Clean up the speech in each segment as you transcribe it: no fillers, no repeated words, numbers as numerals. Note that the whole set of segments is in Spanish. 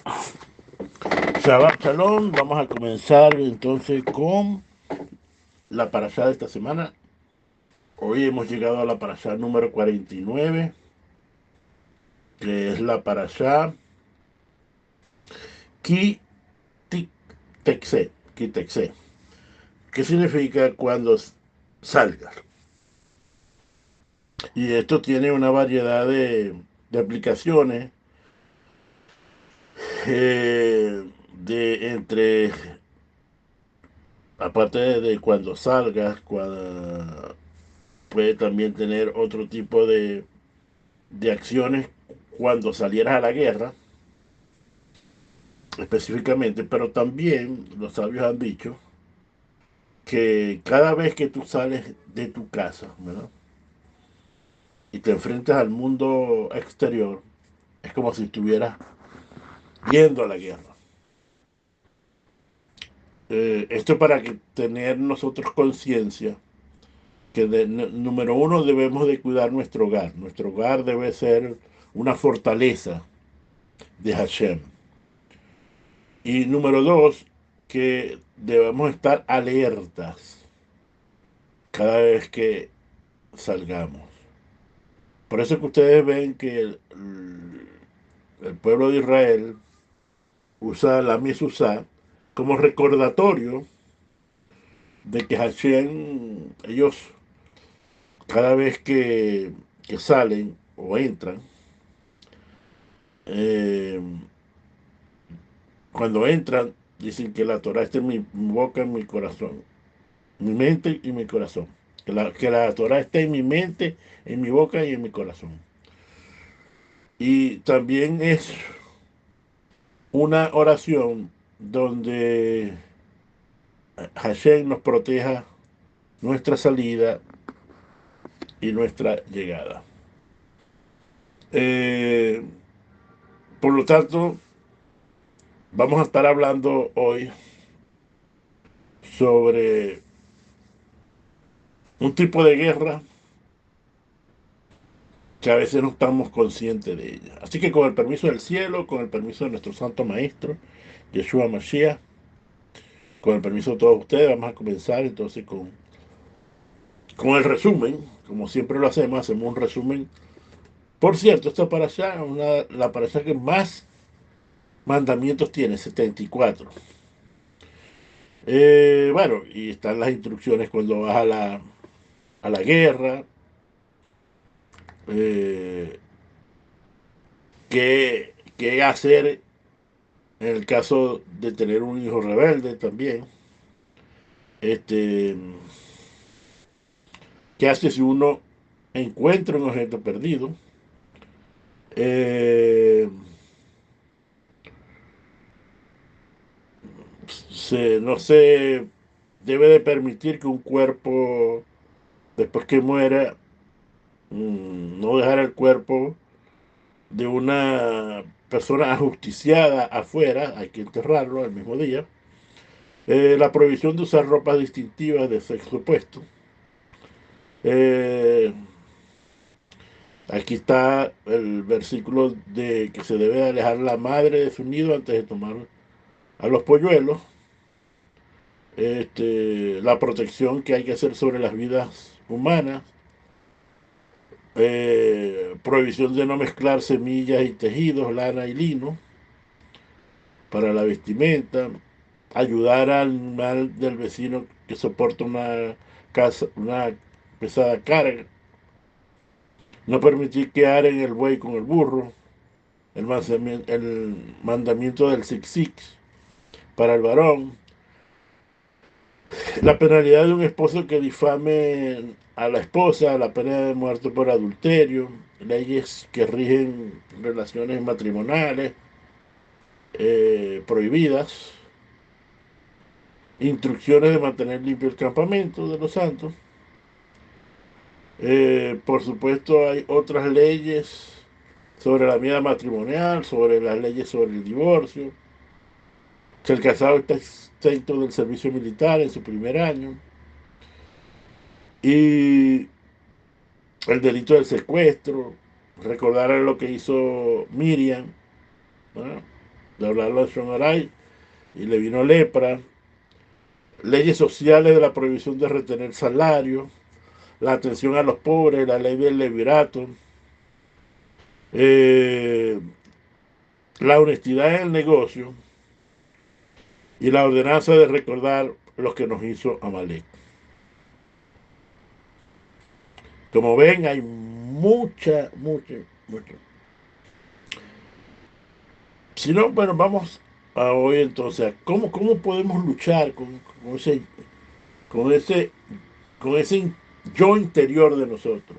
Shabbat Shalom, vamos a comenzar entonces con la parashá de esta semana. Hoy hemos llegado a la parashá número 49, que es la parashá Ki Texe, Ki Texe, que significa cuando salgas. Y esto tiene una variedad de aplicaciones de entre, aparte de cuando salgas, puede también tener otro tipo de acciones cuando salieras a la guerra, específicamente, pero también los sabios han dicho que cada vez que tú sales de tu casa, ¿verdad? Y te enfrentas al mundo exterior, es como si estuvieras yendo a la guerra. Esto para que tener nosotros conciencia que número uno debemos de cuidar nuestro hogar. Nuestro hogar debe ser una fortaleza de Hashem. Y número dos, que debemos estar alertas cada vez que salgamos. Por eso es que ustedes ven que el pueblo de Israel usa la Mezuzá como recordatorio de que Hashem, ellos cada vez que salen o entran, eh, cuando entran, dicen que la Torah está en mi boca, en mi corazón, mi mente y mi corazón. Que la Torah esté en mi mente, en mi boca y en mi corazón. Y también es una oración donde Hashem nos proteja nuestra salida y nuestra llegada. Eh, por lo tanto, vamos a estar hablando hoy sobre un tipo de guerra que a veces no estamos conscientes de ella. Así que con el permiso del cielo, con el permiso de nuestro Santo Maestro, Yeshua Mashiach, con el permiso de todos ustedes, vamos a comenzar entonces con el resumen. Como siempre lo hacemos un resumen. Por cierto, esta parasha es la parasha que más mandamientos tiene, 74. Bueno, y están las instrucciones cuando vas a la guerra, eh, qué hacer en el caso de tener un hijo rebelde también. Este, ¿Qué hace si uno encuentra un objeto perdido? Eh, no se debe de permitir que un cuerpo, después que muera, no dejar el cuerpo de una persona ajusticiada afuera, hay que enterrarlo el mismo día. La prohibición de usar ropas distintivas de sexo opuesto. Eh, Aquí está el versículo de que se debe alejar la madre de su nido antes de tomar a los polluelos. La protección que hay que hacer sobre las vidas humanas. Prohibición de no mezclar semillas y tejidos, lana y lino para la vestimenta. Ayudar al mal del vecino que soporta una pesada carga. No permitir que aren el buey con el burro. El mandamiento del zig para el varón. La penalidad de un esposo que difame a la esposa, la pena de muerte por adulterio, leyes que rigen relaciones matrimoniales prohibidas, instrucciones de mantener limpio el campamento de los santos. Por supuesto, hay otras leyes sobre la vida matrimonial, sobre las leyes sobre el divorcio, que el casado está exento del servicio militar en su primer año, y el delito del secuestro, recordar lo que hizo Miriam, ¿no? de hablarlo a Shonaray, y le vino lepra, leyes sociales de la prohibición de retener salario, la atención a los pobres, la ley del levirato, eh, la honestidad en el negocio y la ordenanza de recordar lo que nos hizo Amalek. Como ven, hay mucha. Si no, bueno, vamos a hoy entonces, ¿cómo podemos luchar con ese, con ese yo interior de nosotros?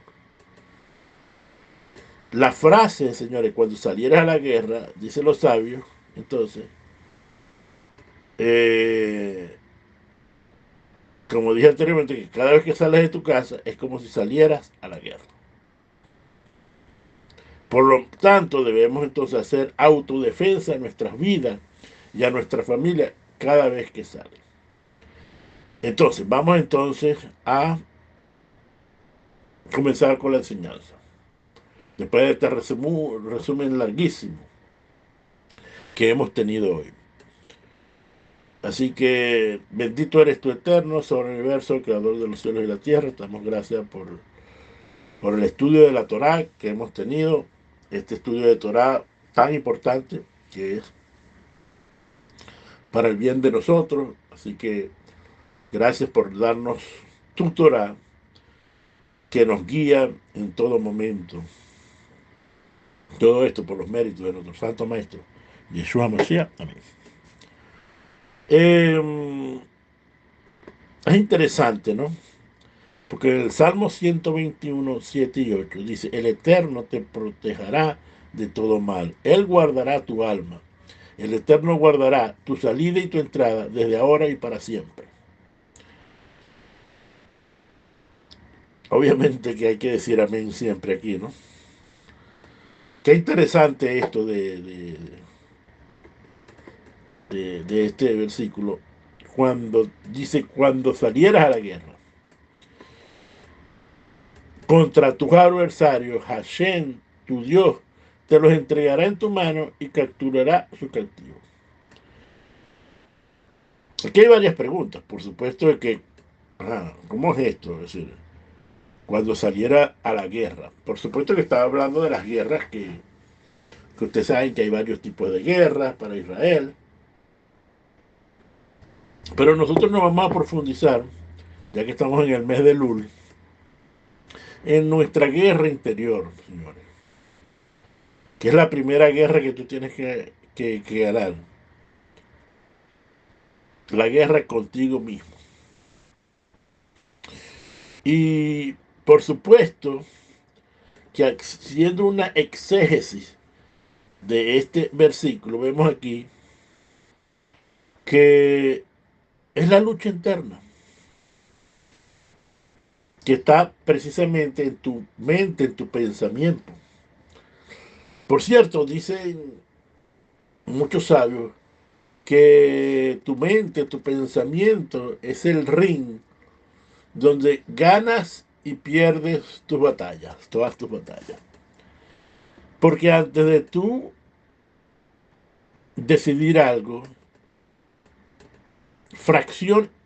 La frase, señores, cuando salieras a la guerra, dicen los sabios, entonces, eh, como dije anteriormente, que cada vez que sales de tu casa es como si salieras a la guerra. Por lo tanto, debemos entonces hacer autodefensa a nuestras vidas y a nuestra familia cada vez que sale. Entonces, vamos entonces a comenzar con la enseñanza. Después de este resumen larguísimo que hemos tenido hoy. Así que bendito eres tú eterno, sobre el universo, creador de los cielos y la tierra. Te damos gracias por el estudio de la Torá que hemos tenido. Este estudio de Torá tan importante que es para el bien de nosotros. Así que gracias por darnos tu Torá que nos guía en todo momento. Todo esto por los méritos de nuestro Santo Maestro, Yeshua Mashiach. Amén. Es interesante, ¿no? Porque en el Salmo 121, 7 y 8 dice, el Eterno te protegerá de todo mal. Él guardará tu alma. El Eterno guardará tu salida y tu entrada desde ahora y para siempre. Obviamente que hay que decir amén siempre aquí, ¿no? Qué interesante esto de este versículo. Cuando dice, cuando salieras a la guerra contra tus adversarios, Hashem, tu Dios, te los entregará en tu mano y capturará sus cautivos. Aquí hay varias preguntas, por supuesto, de que, ¿cómo es esto? Es decir, cuando saliera a la guerra. Por supuesto que estaba hablando de las guerras que ustedes saben que hay varios tipos de guerras para Israel. Pero nosotros nos vamos a profundizar, ya que estamos en el mes de Lul, en nuestra guerra interior, señores. Que es la primera guerra que tú tienes que ganar. La guerra contigo mismo. Y por supuesto que haciendo una exégesis de este versículo, vemos aquí que es la lucha interna, que está precisamente en tu mente, en tu pensamiento. Por cierto, dicen muchos sabios que tu mente, tu pensamiento es el ring donde ganas y pierdes tus batallas, todas tus batallas. Porque antes de tú decidir algo,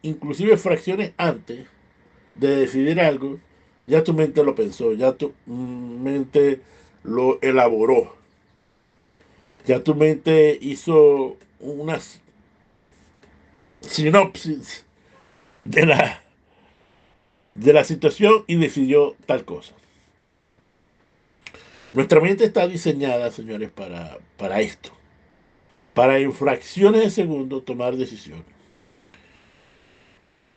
inclusive fracciones antes de decidir algo, ya tu mente lo pensó, ya tu mente lo elaboró, ya tu mente hizo unas sinopsis de la situación y decidió tal cosa. Nuestra mente está diseñada, señores, para esto, para en fracciones de segundo tomar decisiones.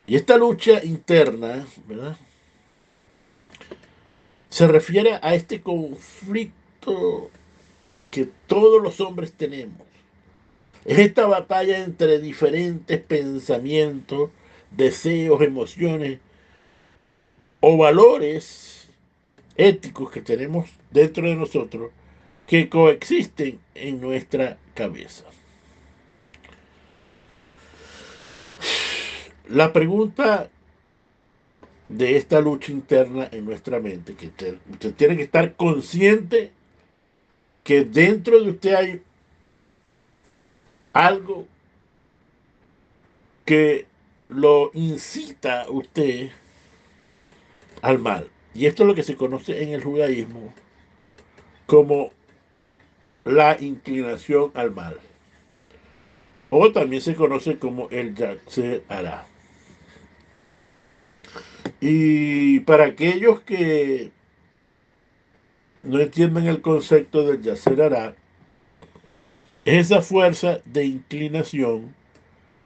Y esta lucha interna, ¿verdad? Se refiere a este conflicto que todos los hombres tenemos. Es esta batalla entre diferentes pensamientos, deseos, emociones o valores éticos que tenemos dentro de nosotros que coexisten en nuestra cabeza. La pregunta de esta lucha interna en nuestra mente, que usted tiene que estar consciente que dentro de usted hay algo que lo incita a usted al mal. Y esto es lo que se conoce en el judaísmo como la inclinación al mal. O también se conoce como el Yatzer Hará. Y para aquellos que no entienden el concepto del Yatzer Hará, es esa fuerza de inclinación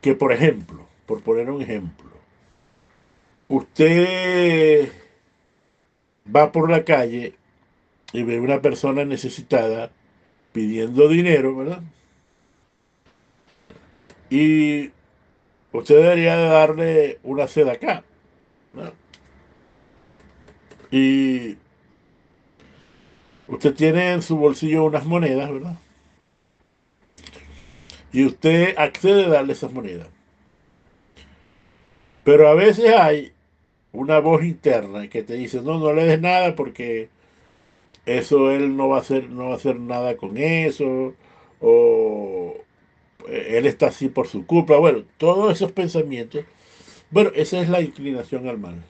que, por ejemplo, por poner un ejemplo, usted va por la calle y ve una persona necesitada pidiendo dinero, ¿verdad? Y usted debería de darle una seda acá, ¿no? Y usted tiene en su bolsillo unas monedas, ¿verdad? Y usted accede a darle esas monedas. Pero a veces hay una voz interna que te dice, no, no le des nada porque eso él no va a hacer, no va a hacer nada con eso, o él está así por su culpa. Bueno, todos esos pensamientos, bueno, esa es la inclinación al mal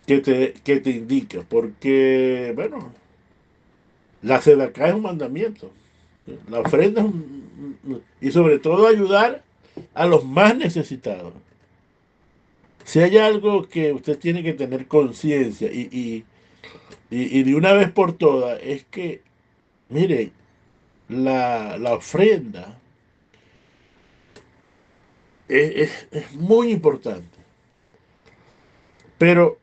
que te indica, porque, bueno, la acá es un mandamiento, la ofrenda es y sobre todo ayudar a los más necesitados. Si hay algo que usted tiene que tener conciencia y de una vez por todas, es que, mire, la ofrenda es muy importante. Pero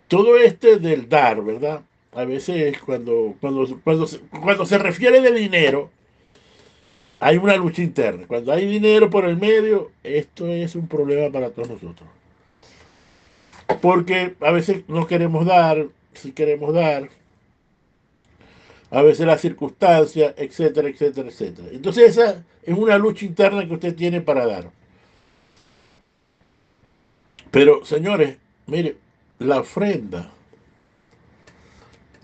todo este del dar, ¿verdad? A veces cuando se refiere de dinero, hay una lucha interna. Cuando hay dinero por el medio, esto es un problema para todos nosotros. Porque a veces no queremos dar, si queremos dar, a veces las circunstancias, etcétera, etcétera, etcétera. Entonces esa es una lucha interna que usted tiene para dar. Pero, señores, mire, la ofrenda,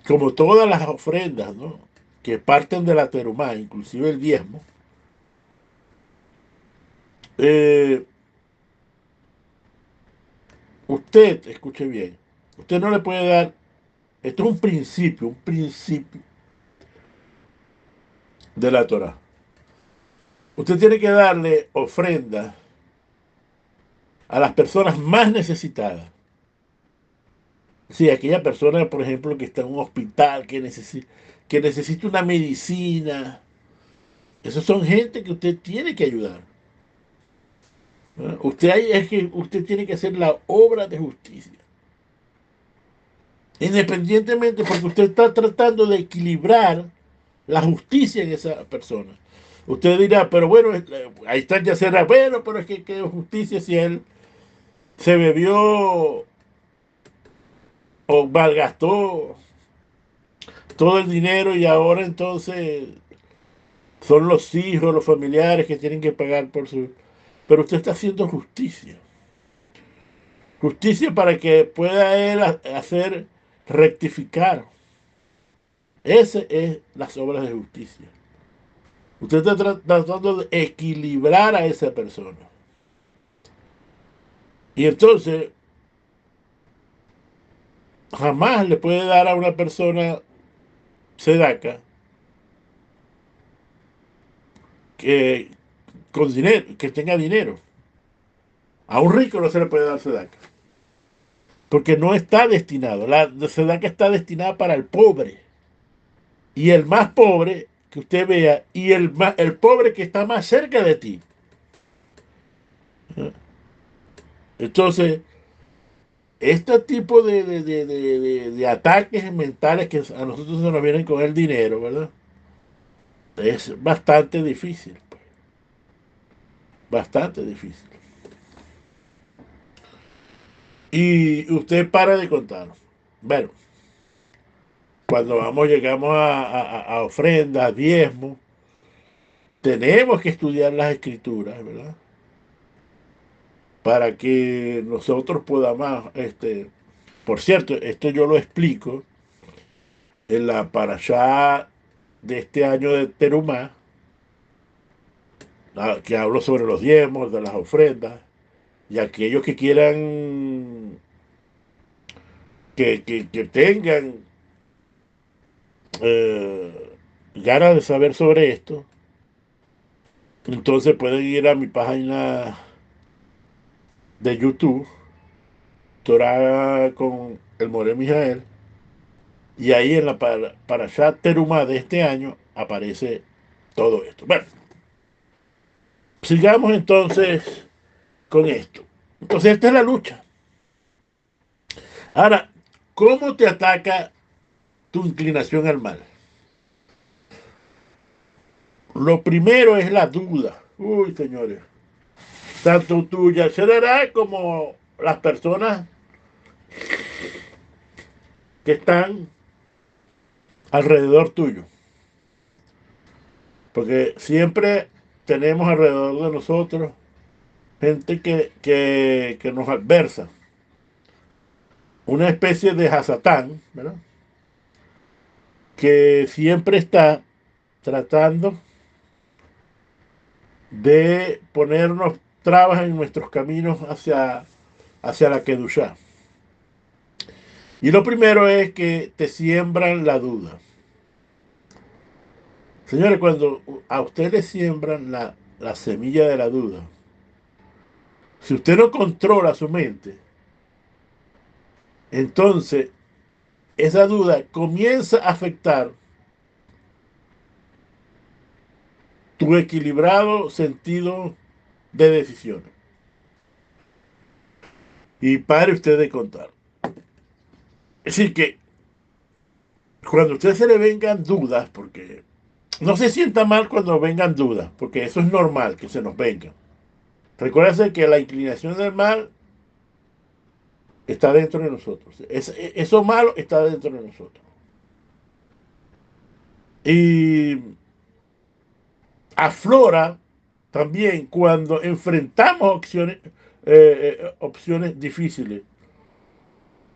como todas las ofrendas, ¿no? Que parten de la terumá, inclusive el diezmo, eh, usted, escuche bien, usted no le puede dar, esto es un principio de la Torah. Usted tiene que darle ofrenda a las personas más necesitadas. Sí, aquella persona, por ejemplo, que está en un hospital, que necesita una medicina. Esos son gente que usted tiene que ayudar. ¿No? Es que usted tiene que hacer la obra de justicia. Independientemente, porque usted está tratando de equilibrar la justicia en esa persona. Usted dirá, pero bueno, ahí está ya será, bueno, pero es que qué justicia si él se bebió o malgastó todo el dinero y ahora entonces son los hijos, los familiares que tienen que pagar por su... Pero usted está haciendo justicia. Justicia para que pueda él hacer rectificar. Esa es las obras de justicia. Usted está tratando de equilibrar a esa persona. Y entonces, jamás le puede dar a una persona sedaca que con dinero, que tenga dinero. A un rico no se le puede dar sedaca. Porque no está destinado. La sedaca está destinada para el pobre. Y el más pobre que usted vea, y el pobre que está más cerca de ti. Entonces, este tipo de ataques mentales que a nosotros se nos vienen con el dinero, ¿verdad? Es bastante difícil, pues, bastante difícil. Y usted para de contar. Bueno, cuando llegamos a ofrendas, diezmos, tenemos que estudiar las escrituras, ¿verdad? Para que nosotros podamos, por cierto, esto yo lo explico en la parashá de este año de Terumá, que hablo sobre los diezmos, de las ofrendas, y aquellos que quieran, que tengan ganas de saber sobre esto, entonces pueden ir a mi página de YouTube, Torah con el More Mijael, y ahí en la Parashat Terumá de este año aparece todo esto. Bueno, sigamos entonces con esto. Entonces, esta es la lucha. Ahora, ¿cómo te ataca tu inclinación al mal? Lo primero es la duda. Uy, señores. Tanto tuya será como las personas que están alrededor tuyo. Porque siempre tenemos alrededor de nosotros gente que nos adversa. Una especie de Hasatán, ¿verdad? Que siempre está tratando de ponernos trabas en nuestros caminos hacia la Kedushá. Y lo primero es que te siembran la duda. Señores, cuando a usted le siembran la semilla de la duda, si usted no controla su mente, entonces esa duda comienza a afectar tu equilibrado sentido de decisiones. Y pare usted de contar. Es decir, que cuando a usted se le vengan dudas, porque no se sienta mal cuando vengan dudas, porque eso es normal que se nos vengan. Recuérdense que la inclinación del mal está dentro de nosotros. Eso malo está dentro de nosotros. Y aflora también cuando enfrentamos opciones difíciles,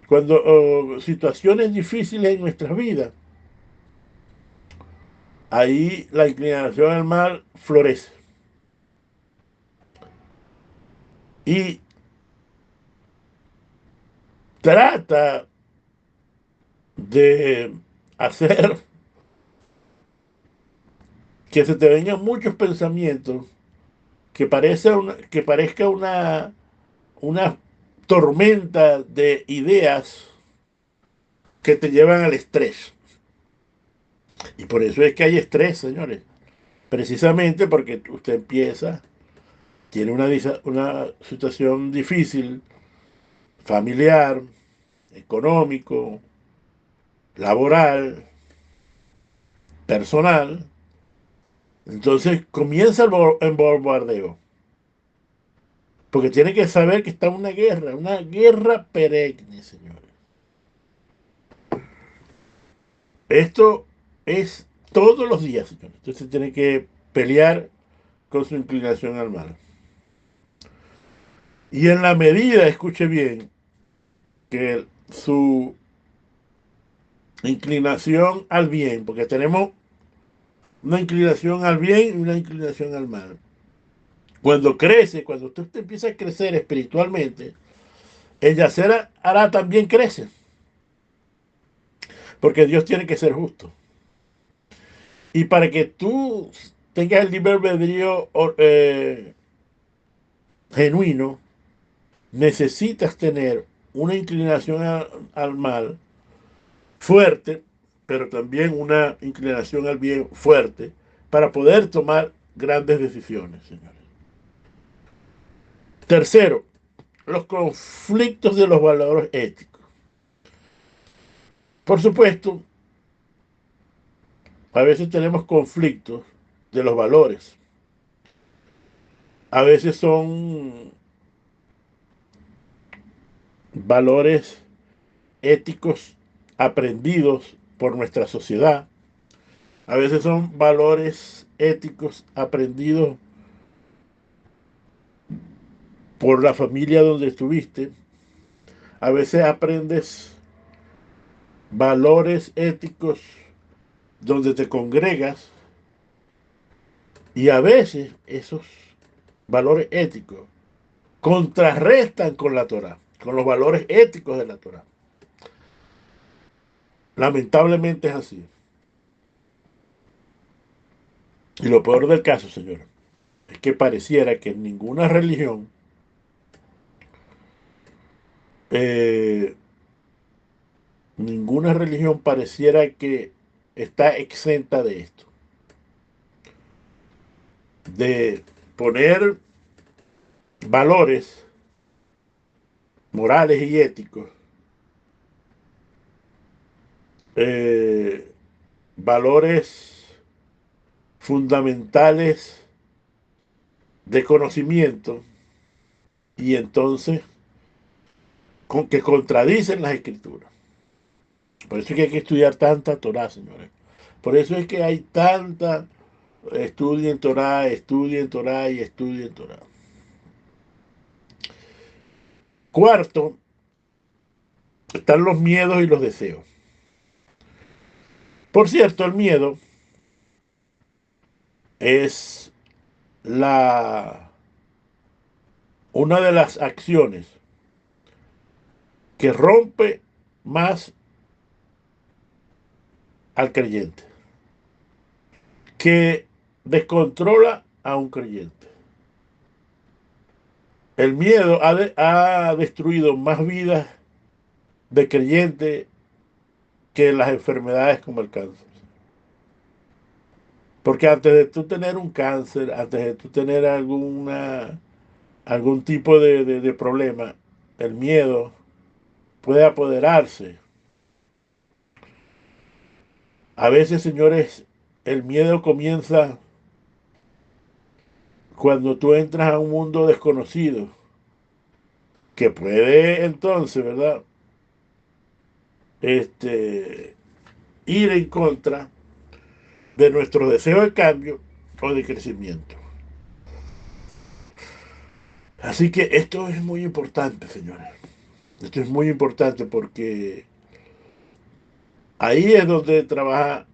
cuando situaciones difíciles en nuestras vidas, ahí la inclinación al mal florece. Y trata de hacer que se te vengan muchos pensamientos que parezca una tormenta de ideas que te llevan al estrés. Y por eso es que hay estrés, señores. Precisamente porque usted empieza, tiene una situación difícil, familiar, económico, laboral, personal. Entonces comienza el bombardeo. Porque tiene que saber que está en una guerra perenne, señores. Esto es todos los días, señores. Entonces tiene que pelear con su inclinación al mal. Y en la medida, escuche bien, que su inclinación al bien, porque tenemos una inclinación al bien y una inclinación al mal. Cuando crece, cuando usted empieza a crecer espiritualmente, el yacer hará también crece, porque Dios tiene que ser justo. Y para que tú tengas el libre albedrío genuino, necesitas tener una inclinación al mal fuerte, pero también una inclinación al bien fuerte para poder tomar grandes decisiones, señores. Tercero, los conflictos de los valores éticos. Por supuesto, a veces tenemos conflictos de los valores. A veces son valores éticos aprendidos por nuestra sociedad. A veces son valores éticos aprendidos por la familia donde estuviste. A veces aprendes valores éticos donde te congregas y a veces esos valores éticos contrarrestan con la Torah, con los valores éticos de la Torah. Lamentablemente es así. Y lo peor del caso, señor, es que pareciera que eh, ninguna religión pareciera que está exenta de esto, de poner valores morales y éticos, eh, valores fundamentales de conocimiento y entonces que contradicen las escrituras. Por eso es que hay que estudiar tanta Torah, señores. Por eso es que hay tanta estudien Torah y estudien Torah. Cuarto, están los miedos y los deseos. Por cierto, el miedo es la una de las acciones que rompe más al creyente, que descontrola a un creyente. El miedo ha destruido más vidas de creyentes que las enfermedades como el cáncer. Porque antes de tú tener un cáncer, antes de tú tener algún tipo de problema, el miedo puede apoderarse. A veces, señores, el miedo comienza cuando tú entras a un mundo desconocido, que puede entonces, ¿verdad? Este, ir en contra de nuestro deseo de cambio o de crecimiento. Así que esto es muy importante, señores. Esto es muy importante porque ahí es donde trabaja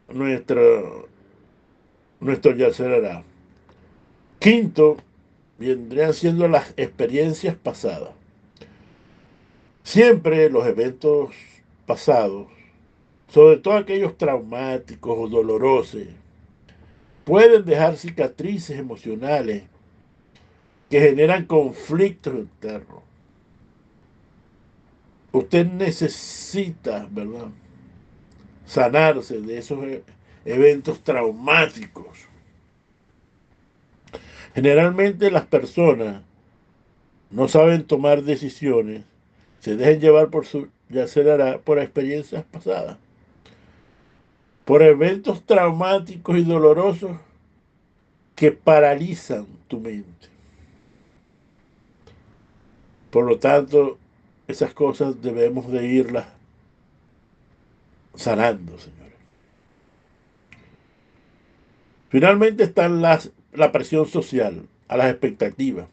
nuestro Yacerará. Quinto, vendrían siendo las experiencias pasadas. Siempre los eventos pasados, sobre todo aquellos traumáticos o dolorosos, pueden dejar cicatrices emocionales que generan conflictos internos. Usted necesita, ¿verdad?, sanarse de esos eventos traumáticos. Generalmente las personas no saben tomar decisiones, se dejan llevar por su yacerará, por experiencias pasadas, por eventos traumáticos y dolorosos que paralizan tu mente. Por lo tanto, esas cosas debemos de irlas sanando, señores. Finalmente están la presión social, a las expectativas,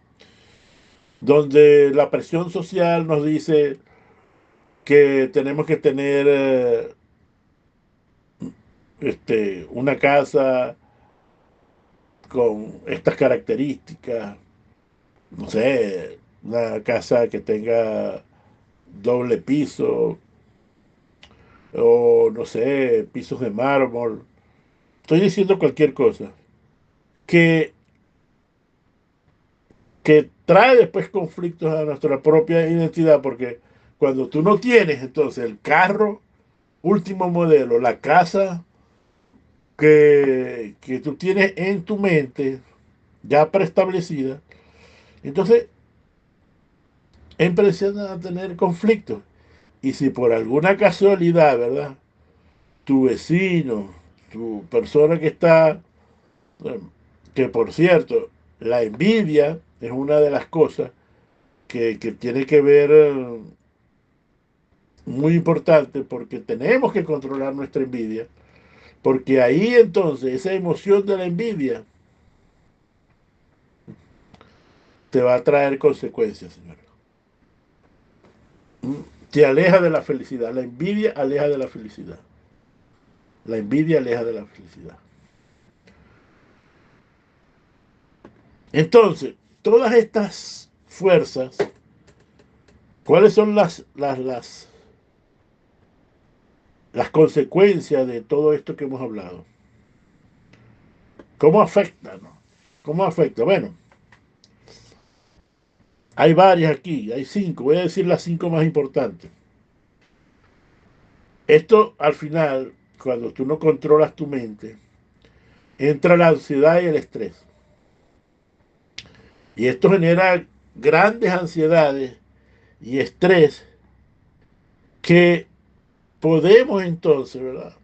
donde la presión social nos dice que tenemos que tener una casa con estas características, no sé, una casa que tenga doble piso o no sé, pisos de mármol. Estoy diciendo cualquier cosa que, que trae después conflictos a nuestra propia identidad, porque cuando tú no tienes entonces el carro último modelo, la casa que tú tienes en tu mente ya preestablecida, entonces empiezan a tener conflictos. Y si por alguna casualidad, ¿verdad?, tu vecino, tu persona que está, que por cierto, la envidia es una de las cosas que tiene que ver muy importante porque tenemos que controlar nuestra envidia, porque ahí entonces esa emoción de la envidia te va a traer consecuencias, señor. Te aleja de la felicidad, la envidia aleja de la felicidad. La envidia aleja de la felicidad. Entonces, todas estas fuerzas, ¿cuáles son las consecuencias de todo esto que hemos hablado? ¿Cómo afecta, no? ¿Cómo afecta? Bueno, hay varias aquí, hay 5. Voy a decir las 5 más importantes. Esto, al final, cuando tú no controlas tu mente, entra la ansiedad y el estrés. Y esto genera grandes ansiedades y estrés que podemos entonces, ¿verdad?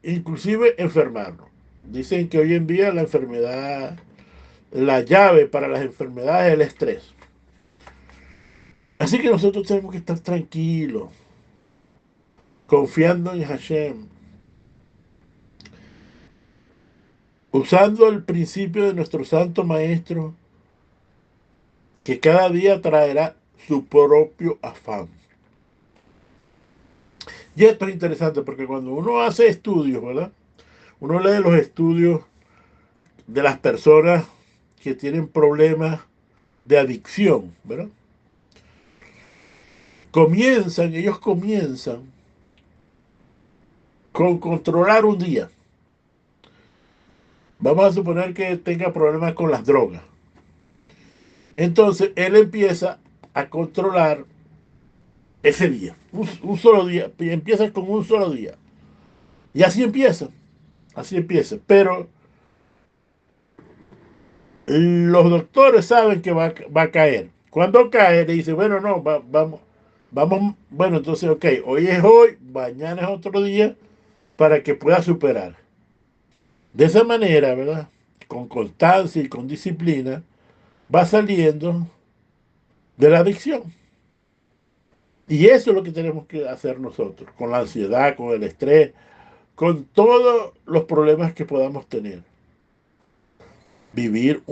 Inclusive enfermarnos. Dicen que hoy en día la enfermedad, la llave para las enfermedades es el estrés. Así que nosotros tenemos que estar tranquilos, confiando en Hashem, usando el principio de nuestro santo maestro, que cada día traerá su propio afán. Y esto es interesante porque cuando uno hace estudios, ¿verdad? Uno lee los estudios de las personas que tienen problemas de adicción, ¿verdad? Ellos comienzan con controlar un día. Vamos a suponer que tenga problemas con las drogas. Entonces, él empieza a controlar ese día, un solo día, empieza con un solo día. Y así empieza. Pero los doctores saben que va a caer. Cuando cae, le dice, bueno, no, vamos, bueno, entonces, ok, hoy es hoy, mañana es otro día, para que pueda superar. De esa manera, ¿verdad? Con constancia y con disciplina, va saliendo de la adicción. Y eso es lo que tenemos que hacer nosotros, con la ansiedad, con el estrés, con todos los problemas que podamos tener. Vivir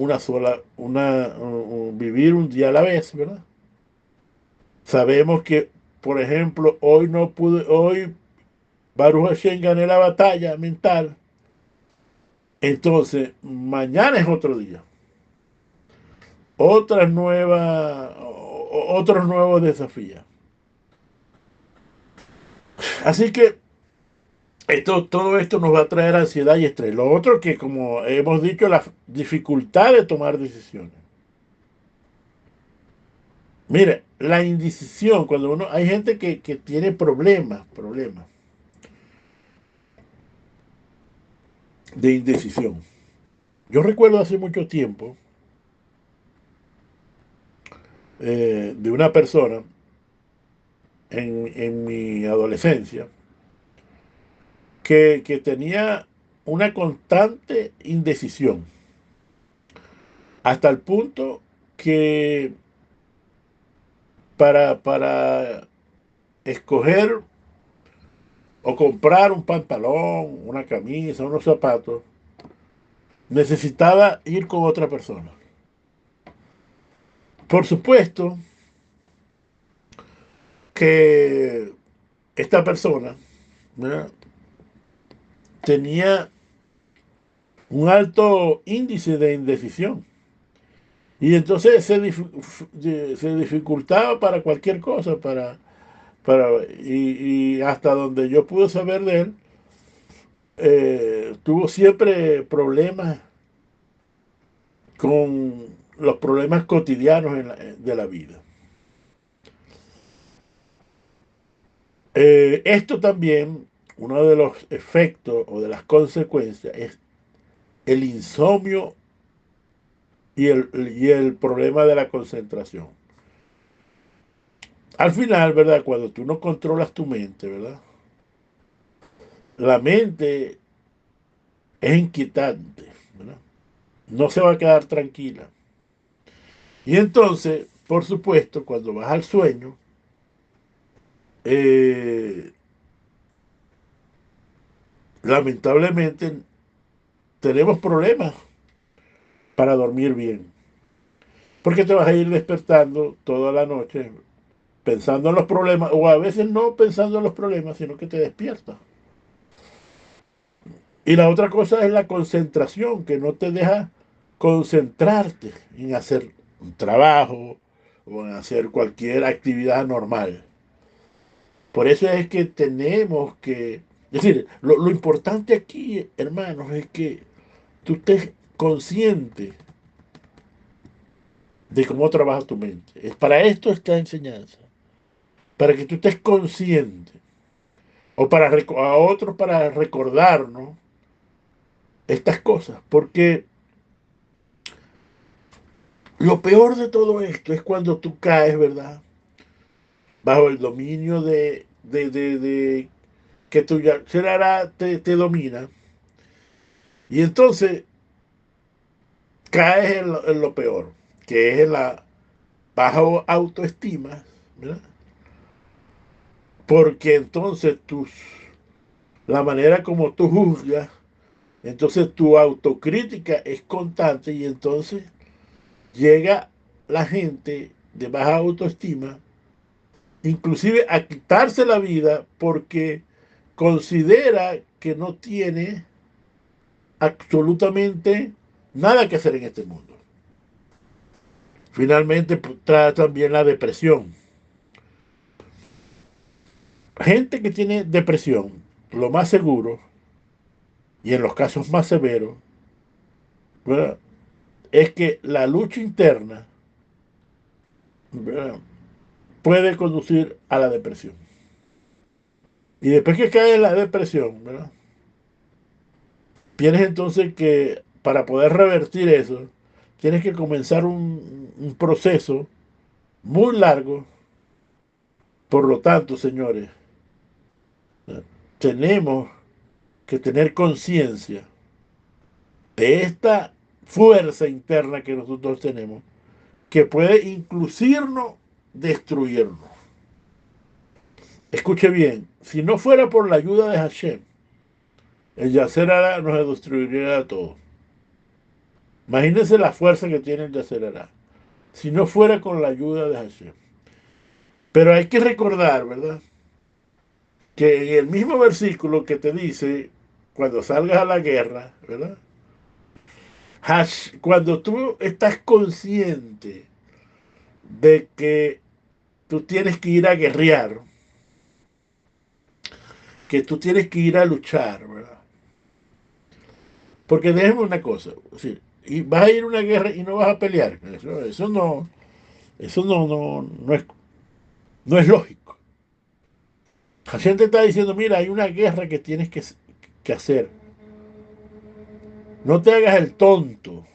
vivir un día a la vez, ¿verdad? Sabemos que, por ejemplo, hoy Baruch Hashem gané la batalla mental, entonces mañana es otro día, otros nuevos desafíos. Así que todo esto nos va a traer ansiedad y estrés. Lo otro que, como hemos dicho, la dificultad de tomar decisiones. Mire, la indecisión, hay gente que tiene problemas de indecisión. Yo recuerdo hace mucho tiempo de una persona en mi adolescencia que tenía una constante indecisión, hasta el punto que para escoger o comprar un pantalón, una camisa, unos zapatos, necesitaba ir con otra persona. Por supuesto que esta persona, ¿verdad?, tenía un alto índice de indecisión. Y entonces se dificultaba para cualquier cosa, y hasta donde yo pude saber de él, tuvo siempre problemas con los problemas cotidianos de la vida. Esto también, uno de los efectos o de las consecuencias es el insomnio y el problema de la concentración. Al final, ¿verdad? Cuando tú no controlas tu mente, ¿verdad? La mente es inquietante, ¿verdad? No se va a quedar tranquila. Y entonces, por supuesto, cuando vas al sueño, eh, lamentablemente tenemos problemas para dormir bien. Porque te vas a ir despertando toda la noche pensando en los problemas, o a veces no pensando en los problemas, sino que te despierta. Y la otra cosa es la concentración, que no te deja concentrarte en hacer un trabajo o en hacer cualquier actividad normal. Por eso es que tenemos que, es decir, lo importante aquí, hermanos, es que tú estés consciente de cómo trabaja tu mente. Es para esto esta enseñanza, para que tú estés consciente, o para a otros para recordarnos estas cosas, porque lo peor de todo esto es cuando tú caes, ¿verdad? Bajo el dominio de que tu Yará te domina, y entonces caes en lo peor, que es en la baja autoestima, ¿verdad? Porque entonces la manera como tú juzgas, entonces tu autocrítica es constante y entonces llega la gente de baja autoestima, inclusive a quitarse la vida porque considera que no tiene absolutamente nada que hacer en este mundo. Finalmente trae también la depresión. Gente que tiene depresión, lo más seguro, y en los casos más severos, ¿verdad?, es que la lucha interna, ¿verdad?, puede conducir a la depresión. Y después que cae en la depresión, ¿verdad?, tienes entonces que, para poder revertir eso, tienes que comenzar un proceso muy largo. Por lo tanto, señores, tenemos que tener conciencia de esta fuerza interna que nosotros tenemos, que puede inclusive destruirnos. Escuche bien, si no fuera por la ayuda de Hashem, el Yasser Hará nos destruiría a todos. Imagínense la fuerza que tiene el Yasser Hará, si no fuera con la ayuda de Hashem. Pero hay que recordar, ¿verdad?, que en el mismo versículo que te dice, cuando salgas a la guerra, ¿verdad?, cuando tú estás consciente de que tú tienes que ir a guerrear, que tú tienes que ir a luchar, ¿verdad? Porque déjeme una cosa, sí, y vas a ir a una guerra y no vas a pelear, eso no es lógico. La gente está diciendo, mira, hay una guerra que tienes que hacer. No te hagas el tonto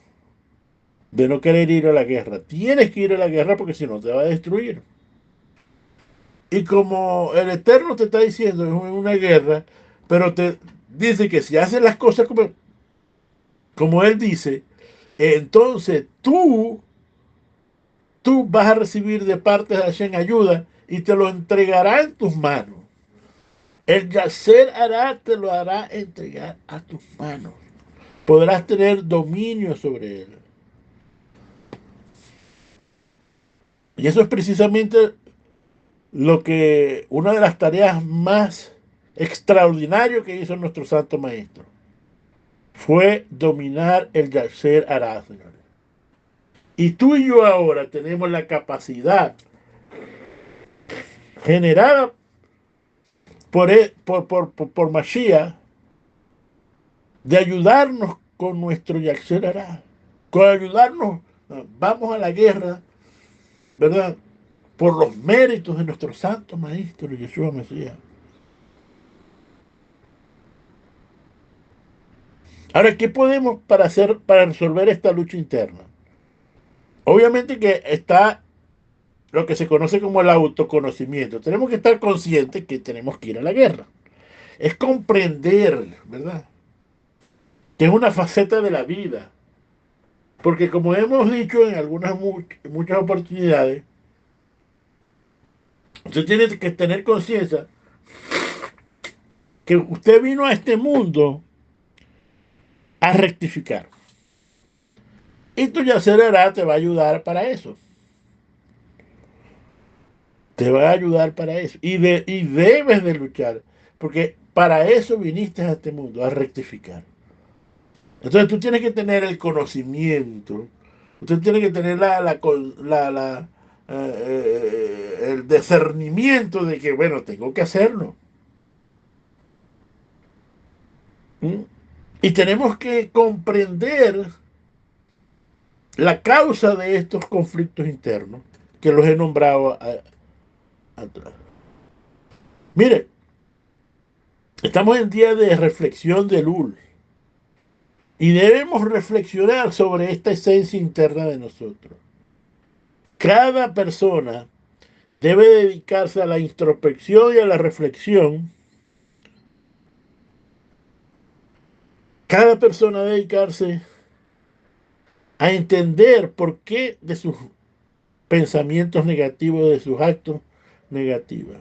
de no querer ir a la guerra. Tienes que ir a la guerra porque si no te va a destruir. Y como el Eterno te está diciendo, es una guerra, pero te dice que si haces las cosas como Él dice, entonces tú vas a recibir de parte de Hashem ayuda y te lo entregará en tus manos. El Yasser Hará te lo hará entregar a tus manos. Podrás tener dominio sobre él. Y eso es precisamente una de las tareas más extraordinarias que hizo nuestro Santo Maestro. Fue dominar el Yasser Hará, señores. Y tú y yo ahora tenemos la capacidad generada por Mashiach de ayudarnos con nuestro Yasser Hará, con ayudarnos, vamos a la guerra, ¿verdad?, por los méritos de nuestro santo maestro Yeshua Mesías. Ahora, ¿qué podemos hacer para resolver esta lucha interna? Obviamente que está lo que se conoce como el autoconocimiento. Tenemos que estar conscientes que tenemos que ir a la guerra. Es comprender, ¿verdad?, que es una faceta de la vida. Porque como hemos dicho en muchas oportunidades, usted tiene que tener conciencia que usted vino a este mundo a rectificar. Y tu Yasser Hará te va a ayudar para eso. te va a ayudar para eso. Y debes de luchar, porque para eso viniste a este mundo, a rectificar. Entonces tú tienes que tener el conocimiento, usted tiene que tener el discernimiento de que, bueno, tengo que hacerlo. ¿Mm? Y tenemos que comprender la causa de estos conflictos internos, que los he nombrado atrás. Mire, estamos en día de reflexión de Lul y debemos reflexionar sobre esta esencia interna de nosotros. Cada persona debe dedicarse a la introspección y a la reflexión. Cada persona debe dedicarse a entender por qué de sus pensamientos negativos, de sus actos negativos.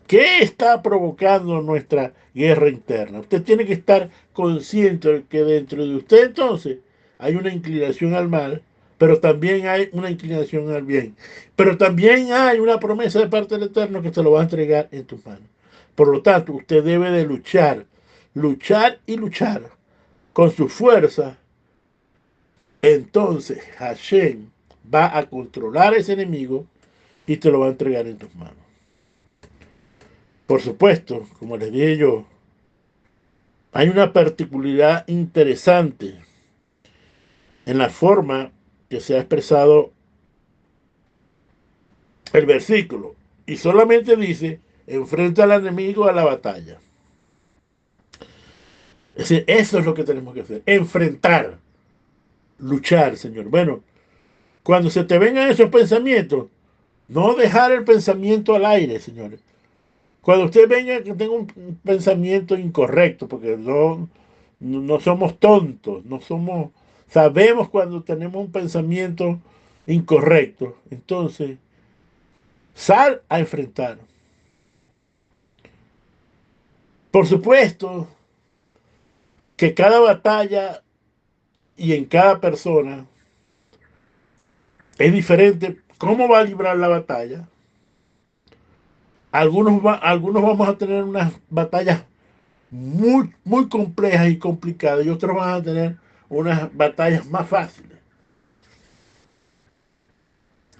¿Qué está provocando nuestra guerra interna? Usted tiene que estar consciente de que dentro de usted entonces hay una inclinación al mal, pero también hay una inclinación al bien. Pero también hay una promesa de parte del Eterno que te lo va a entregar en tus manos. Por lo tanto, usted debe de luchar, luchar y luchar con su fuerza. Entonces Hashem va a controlar a ese enemigo y te lo va a entregar en tus manos. Por supuesto, como les dije yo, hay una particularidad interesante en la forma que se ha expresado el versículo. Y solamente dice, enfrenta al enemigo a la batalla. Es decir, eso es lo que tenemos que hacer. Enfrentar, luchar, Señor. Bueno, cuando se te vengan esos pensamientos, no dejar el pensamiento al aire, señores. Cuando usted venga que tenga un pensamiento incorrecto, porque no somos tontos, no somos, sabemos cuando tenemos un pensamiento incorrecto. Entonces, sal a enfrentar. Por supuesto que cada batalla y en cada persona es diferente cómo va a librar la batalla. Algunos vamos a tener unas batallas muy complejas y complicadas y otros van a tener unas batallas más fáciles.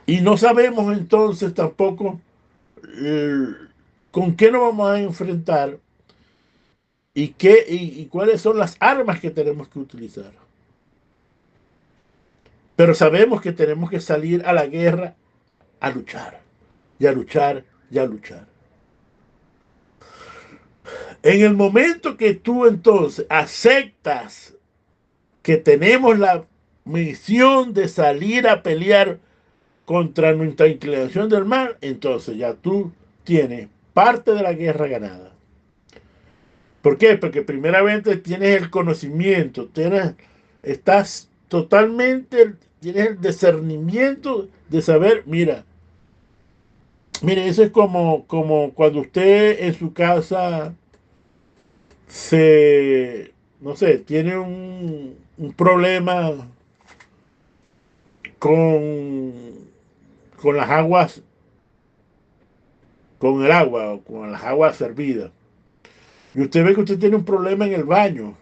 Y no sabemos entonces tampoco eh, con qué nos vamos a enfrentar y cuáles son las armas que tenemos que utilizar. Pero sabemos que tenemos que salir a la guerra a luchar, y a luchar, y a luchar. En el momento que tú entonces aceptas que tenemos la misión de salir a pelear contra nuestra inclinación del mal, entonces ya tú tienes parte de la guerra ganada. ¿Por qué? Porque primeramente tienes el conocimiento, estás totalmente, tienes el discernimiento de saber, mire, eso es como cuando usted en su casa no sé, tiene un problema con, con las aguas, con el agua o con las aguas servidas. Y usted ve que usted tiene un problema en el baño,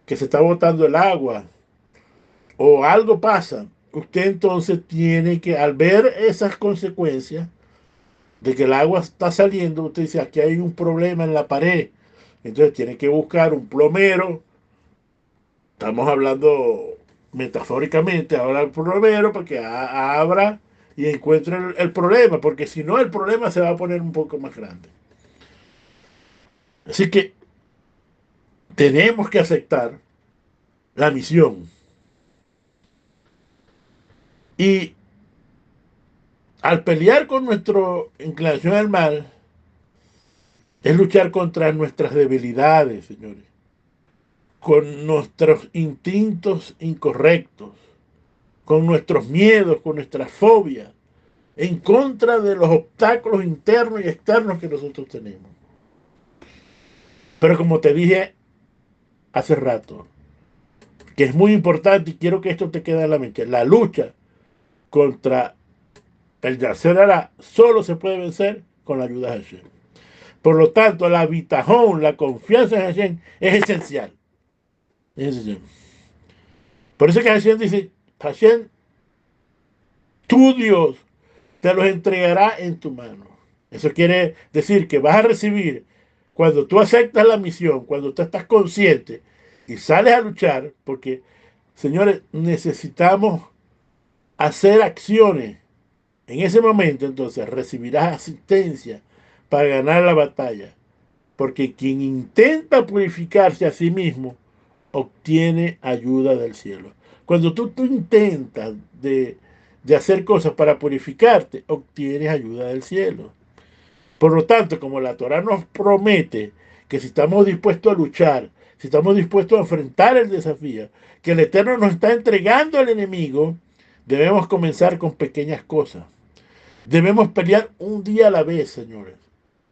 que se está botando el agua, o algo pasa. Usted entonces tiene que, al ver esas consecuencias de que el agua está saliendo, usted dice, aquí hay un problema en la pared. Entonces tiene que buscar un plomero. Estamos hablando metafóricamente, ahora el plomero para que abra y encuentre el problema, porque si no el problema se va a poner un poco más grande. Así que tenemos que aceptar la misión. Y al pelear con nuestra inclinación al mal, es luchar contra nuestras debilidades, señores, con nuestros instintos incorrectos, con nuestros miedos, con nuestras fobias, en contra de los obstáculos internos y externos que nosotros tenemos. Pero como te dije hace rato, que es muy importante y quiero que esto te quede en la mente, la lucha contra el Yasser Hará solo se puede vencer con la ayuda de Hashem. Por lo tanto, la bitajón, la confianza en Hashem es esencial. Es esencial. Por eso que Hashem dice, Hashem, tu Dios, te los entregará en tu mano. Eso quiere decir que vas a recibir, cuando tú aceptas la misión, cuando tú estás consciente y sales a luchar, porque, señores, necesitamos hacer acciones. En ese momento, entonces, recibirás asistencia para ganar la batalla. Porque quien intenta purificarse a sí mismo, obtiene ayuda del cielo. Cuando tú intentas de hacer cosas para purificarte, obtienes ayuda del cielo. Por lo tanto, como la Torah nos promete que si estamos dispuestos a luchar, si estamos dispuestos a enfrentar el desafío, que el Eterno nos está entregando al enemigo, debemos comenzar con pequeñas cosas. Debemos pelear un día a la vez, señores.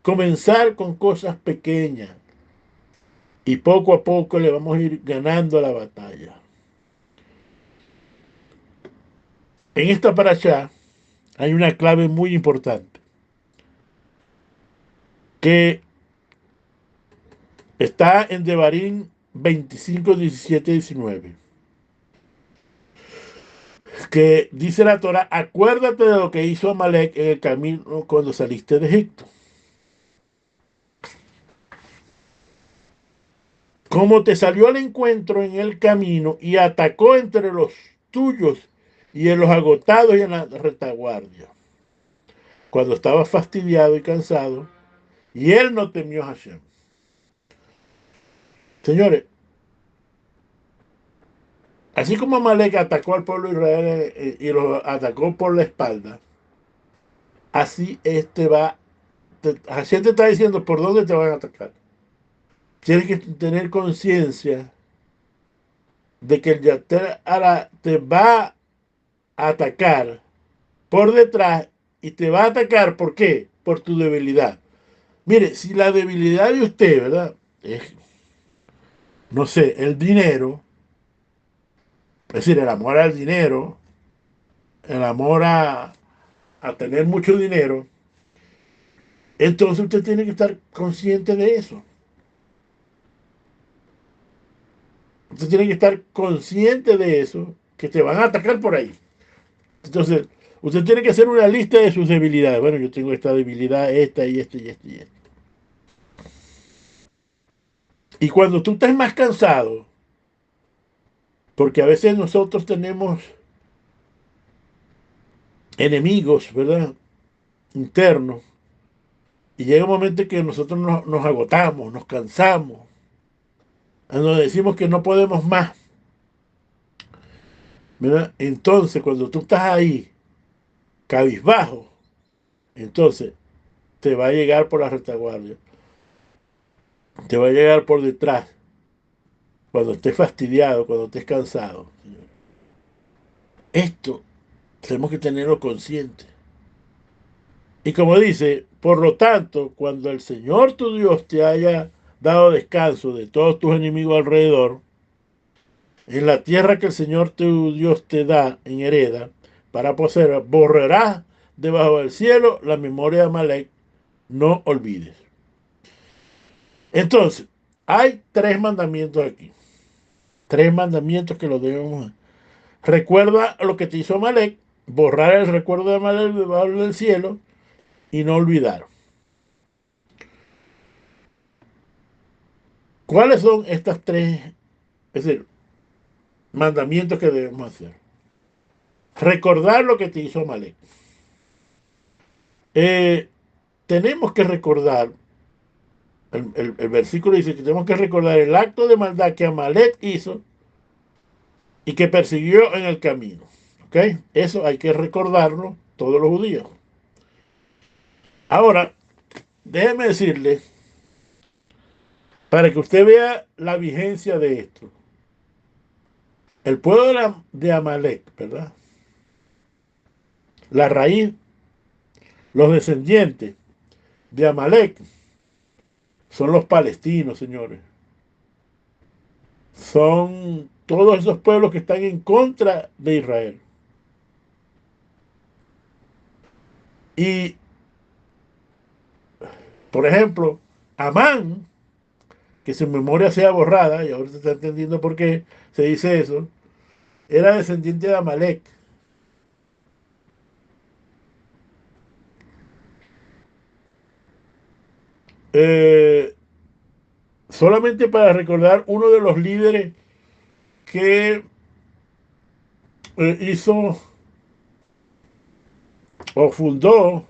Comenzar con cosas pequeñas. Y poco a poco le vamos a ir ganando la batalla. En esta parashá hay una clave muy importante que está en Devarim 25, 17, 19. Que dice la Torah, acuérdate de lo que hizo Amalek en el camino cuando saliste de Egipto. Cómo te salió al encuentro en el camino y atacó entre los tuyos y en los agotados y en la retaguardia. Cuando estaba fastidiado y cansado, y él no temió a Hashem. Señores, así como Amalek atacó al pueblo de Israel y lo atacó por la espalda, así Hashem te está diciendo por dónde te van a atacar. Tienes que tener conciencia de que el Yater Ara te va a atacar por detrás y te va a atacar, ¿por qué? Por tu debilidad. Mire, si la debilidad de usted, ¿verdad? Es, no sé, el dinero, es decir, el amor al dinero, el amor a tener mucho dinero, entonces usted tiene que estar consciente de eso. Usted tiene que estar consciente de eso, que te van a atacar por ahí. Entonces, usted tiene que hacer una lista de sus debilidades. Bueno, yo tengo esta debilidad, esta y esta y esta y esta. Y cuando tú estás más cansado, porque a veces nosotros tenemos enemigos, ¿verdad? Internos, y llega un momento en que nosotros nos agotamos, nos cansamos, nos decimos que no podemos más, ¿verdad? Entonces, cuando tú estás ahí, cabizbajo, entonces te va a llegar por la retaguardia, te va a llegar por detrás, cuando estés fastidiado, cuando estés cansado. Esto tenemos que tenerlo consciente. Y como dice, por lo tanto, cuando el Señor tu Dios te haya dado descanso de todos tus enemigos alrededor, en la tierra que el Señor tu Dios te da en hereda para poseer, borrarás debajo del cielo la memoria de Amalek, no olvides. Entonces, hay tres mandamientos aquí. Tres mandamientos que los debemos. Recuerda lo que te hizo Amalek, borrar el recuerdo de Amalek debajo del cielo y no olvidar. ¿Cuáles son estas tres, es decir, mandamientos que debemos hacer? Recordar lo que te hizo Amalek. Eh, tenemos que recordar, el versículo dice que tenemos que recordar el acto de maldad que Amalek hizo y que persiguió en el camino. ¿Ok? Eso hay que recordarlo todos los judíos. Ahora, déjeme decirle, para que usted vea la vigencia de esto. El pueblo de Amalek, ¿verdad? La raíz, los descendientes de Amalek son los palestinos, señores. Son todos esos pueblos que están en contra de Israel. Y, por ejemplo, Amán, que su memoria sea borrada, y ahora se está entendiendo por qué se dice eso, era descendiente de Amalek. Eh, Solamente para recordar uno de los líderes que hizo o fundó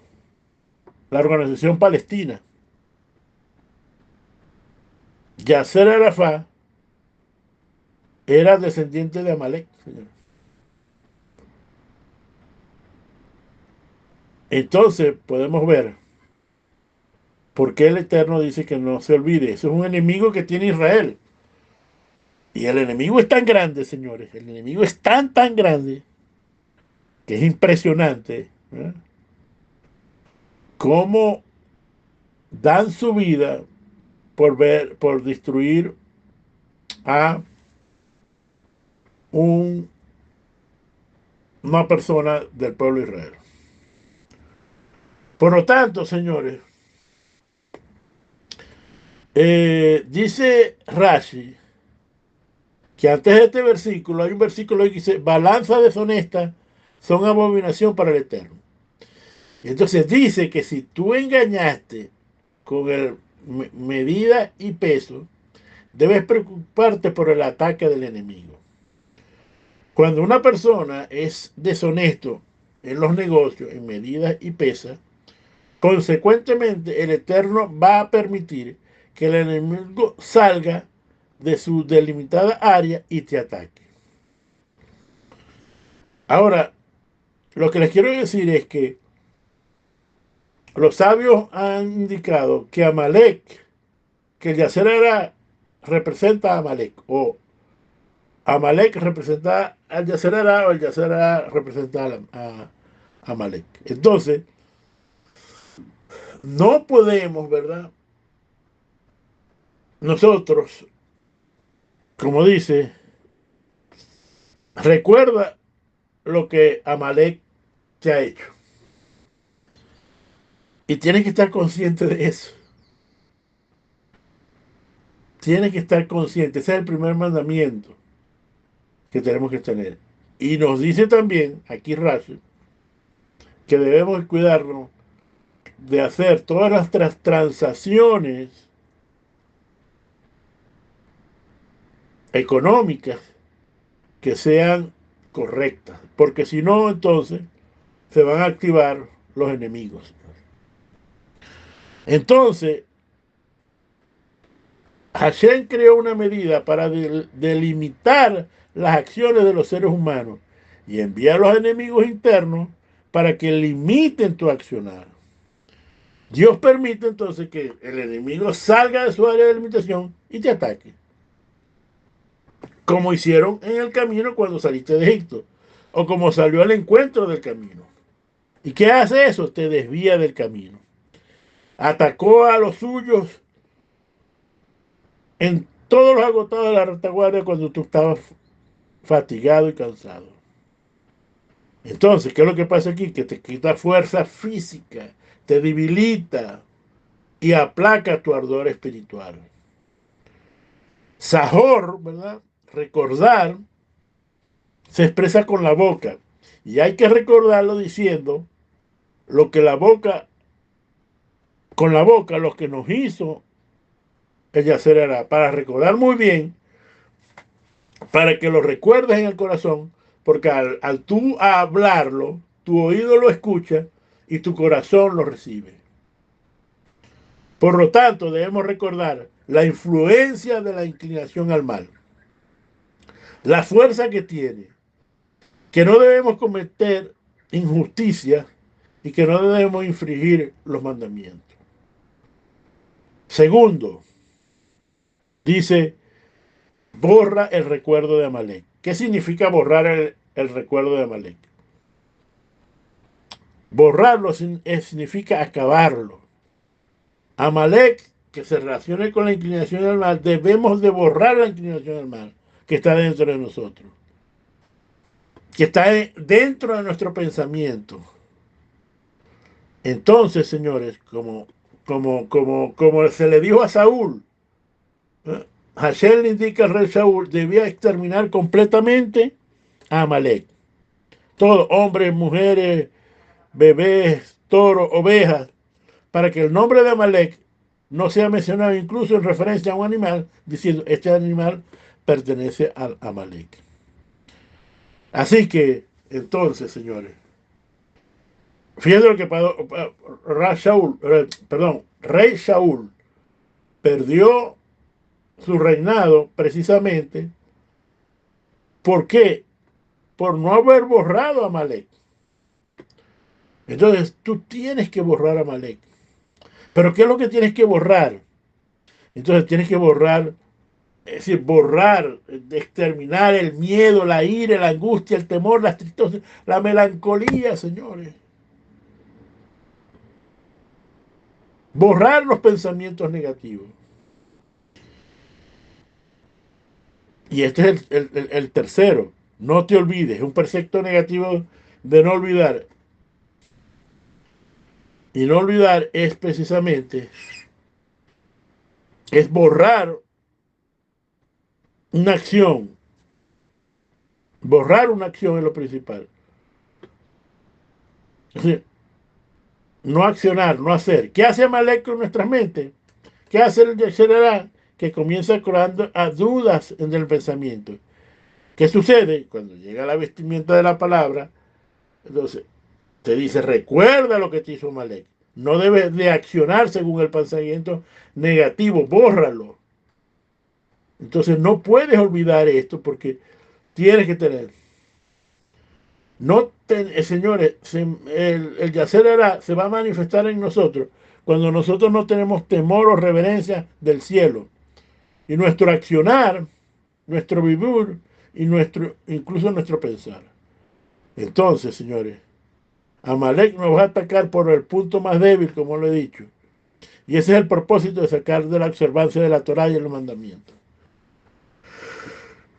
la organización palestina, Yasser Arafat, era descendiente de Amalek, señor. Entonces podemos ver por qué el Eterno dice que no se olvide. Eso es un enemigo que tiene Israel. Y el enemigo es tan grande, señores. El enemigo es tan grande que es impresionante, ¿eh? Cómo dan su vida por destruir a un, una persona del pueblo de Israel. Por lo tanto, señores, dice Rashi que antes de este versículo hay un versículo que dice, balanza deshonesta son abominación para el Eterno. Y entonces dice que si tú engañaste con el medida y peso, debes preocuparte por el ataque del enemigo. Cuando una persona es deshonesto en los negocios, en medidas y pesas, consecuentemente el Eterno va a permitir que el enemigo salga de su delimitada área y te ataque. Ahora, lo que les quiero decir es que los sabios han indicado que Amalek, que el Yacer era representa a Amalek, o Amalek representa al Yacer o el Yacer representa a Amalek. Entonces, no podemos, ¿verdad? Nosotros, como dice, recuerda lo que Amalek te ha hecho. Y tienes que estar consciente de eso. Tienes que estar consciente. Ese es el primer mandamiento que tenemos que tener. Y nos dice también, aquí Rashi, que debemos cuidarnos de hacer todas las transacciones económicas que sean correctas. Porque si no, entonces se van a activar los enemigos. Entonces, Hashem creó una medida para delimitar las acciones de los seres humanos y envía a los enemigos internos para que limiten tu accionar. Dios permite entonces que el enemigo salga de su área de limitación y te ataque, como hicieron en el camino cuando saliste de Egipto, o como salió al encuentro del camino. ¿Y qué hace eso? Te desvía del camino. Atacó a los suyos en todos los agotados de la retaguardia cuando tú estabas fatigado y cansado. Entonces, ¿qué es lo que pasa aquí? Que te quita fuerza física, te debilita y aplaca tu ardor espiritual. Sahor, ¿verdad? Recordar se expresa con la boca y hay que recordarlo diciendo lo que la boca, con la boca, lo que nos hizo el Yacer hará, para recordar muy bien, para que lo recuerdes en el corazón, porque al tú hablarlo, tu oído lo escucha y tu corazón lo recibe. Por lo tanto, debemos recordar la influencia de la inclinación al mal, la fuerza que tiene, que no debemos cometer injusticia y que no debemos infringir los mandamientos. Segundo, dice, borra el recuerdo de Amalek. ¿Qué significa borrar el recuerdo de Amalek? Borrarlo significa acabarlo. Amalek, que se relacione con la inclinación al mal, debemos de borrar la inclinación al mal que está dentro de nosotros, que está dentro de nuestro pensamiento. Entonces, señores, como se le dijo a Saúl, ¿eh? Hashem le indica al rey Saúl, debía exterminar completamente a Amalek. Todos, hombres, mujeres, bebés, toros, ovejas, para que el nombre de Amalek no sea mencionado incluso en referencia a un animal, diciendo, este animal pertenece al Amalek. Así que, entonces, señores, fíjense lo que pasó, rey Shaul perdió su reinado precisamente, ¿por qué? Por no haber borrado a Amalek. Entonces, tú tienes que borrar a Amalek. Pero ¿qué es lo que tienes que borrar? Entonces, tienes que borrar, es decir, borrar, exterminar el miedo, la ira, la angustia, el temor, la tristeza, la melancolía, señores. Borrar los pensamientos negativos. Y este es el tercero. No te olvides. Un precepto negativo de no olvidar. Y no olvidar es precisamente, es borrar una acción. Borrar una acción es lo principal. Es decir, no accionar, no hacer. ¿Qué hace Amalek con nuestras mentes? ¿Qué hace el Yeserará? Que comienza creando a dudas en el pensamiento. ¿Qué sucede? Cuando llega la vestimenta de la palabra, entonces te dice, recuerda lo que te hizo Amalek. No debes de accionar según el pensamiento negativo, bórralo. Entonces no puedes olvidar esto porque tienes que tener. No señores, el yacer hará se va a manifestar en nosotros cuando nosotros no tenemos temor o reverencia del cielo. Y nuestro accionar, nuestro vivir y incluso nuestro pensar. Entonces, señores, Amalek nos va a atacar por el punto más débil, como lo he dicho. Y ese es el propósito de sacar de la observancia de la Torá y los mandamientos.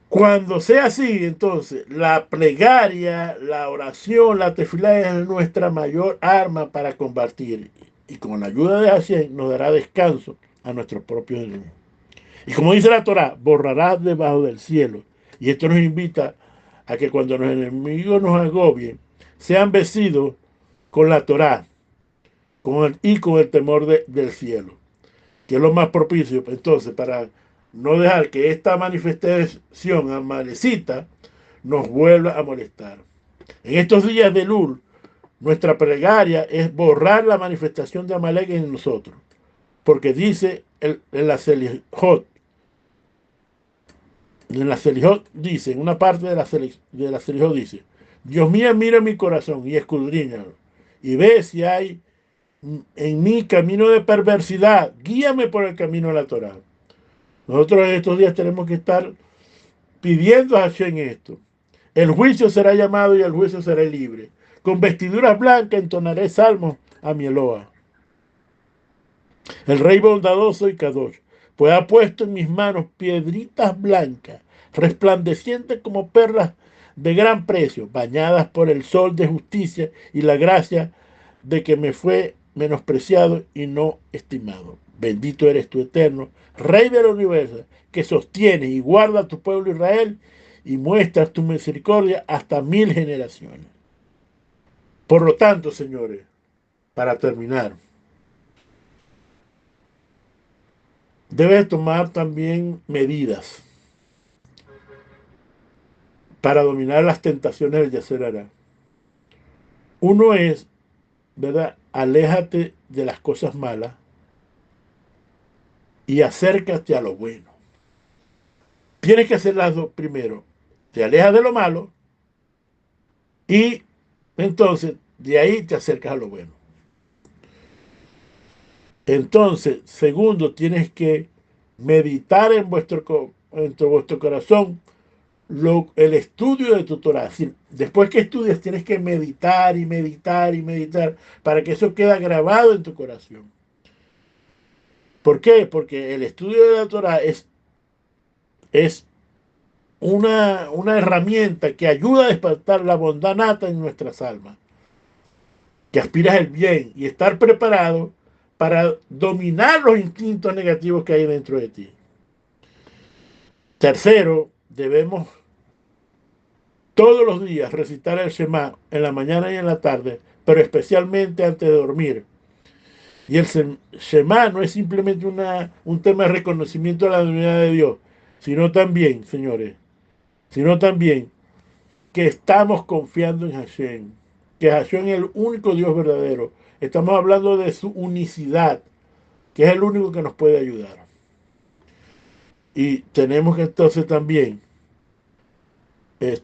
Cuando sea así, entonces, la plegaria, la oración, la tefilá es nuestra mayor arma para combatir. Y con la ayuda de Hashem nos dará descanso a nuestros propios enemigos. Y como dice la Torá, borrarás debajo del cielo. Y esto nos invita a que cuando los enemigos nos agobien, sean vencidos con la Torá y con el temor del cielo, que es lo más propicio. Entonces, para no dejar que esta manifestación amalecita nos vuelva a molestar. En estos días de Lul, nuestra plegaria es borrar la manifestación de Amalek en nosotros, porque dice en la Selijot, dice, en una parte de la Selijot dice, Dios mío, mira mi corazón y escudriñalo, y ve si hay en mí camino de perversidad, guíame por el camino de la Torá. Nosotros en estos días tenemos que estar pidiendo a Hashem esto. El juicio será llamado y el juicio será libre. Con vestiduras blancas entonaré salmos a mi Eloa. El rey bondadoso y Kadosh, pues ha puesto en mis manos piedritas blancas, resplandecientes como perlas de gran precio, bañadas por el sol de justicia y la gracia de que me fue menospreciado y no estimado. Bendito eres tu eterno, Rey del universo, que sostiene y guarda a tu pueblo Israel y muestras tu misericordia hasta 1000 generaciones. Por lo tanto, señores, para terminar, debes tomar también medidas para dominar las tentaciones del yacer hará. Uno es, ¿verdad? Aléjate de las cosas malas y acércate a lo bueno. Tienes que hacer las dos primero. Te alejas de lo malo y entonces de ahí te acercas a lo bueno. Entonces, segundo, tienes que meditar en vuestro corazón el estudio de tu Torah. Es decir, después que estudias, tienes que meditar y meditar y meditar para que eso quede grabado en tu corazón. ¿Por qué? Porque el estudio de la Torah es una herramienta que ayuda a despertar la bondad nata en nuestras almas. que aspiras el bien y estar preparado para dominar los instintos negativos que hay dentro de ti. Tercero, debemos todos los días recitar el Shema en la mañana y en la tarde, pero especialmente antes de dormir. Y el Shema no es simplemente un tema de reconocimiento de la divinidad de Dios, sino también, señores, sino también que estamos confiando en Hashem, que Hashem es el único Dios verdadero. Estamos hablando de su unicidad, que es el único que nos puede ayudar. Y tenemos que entonces también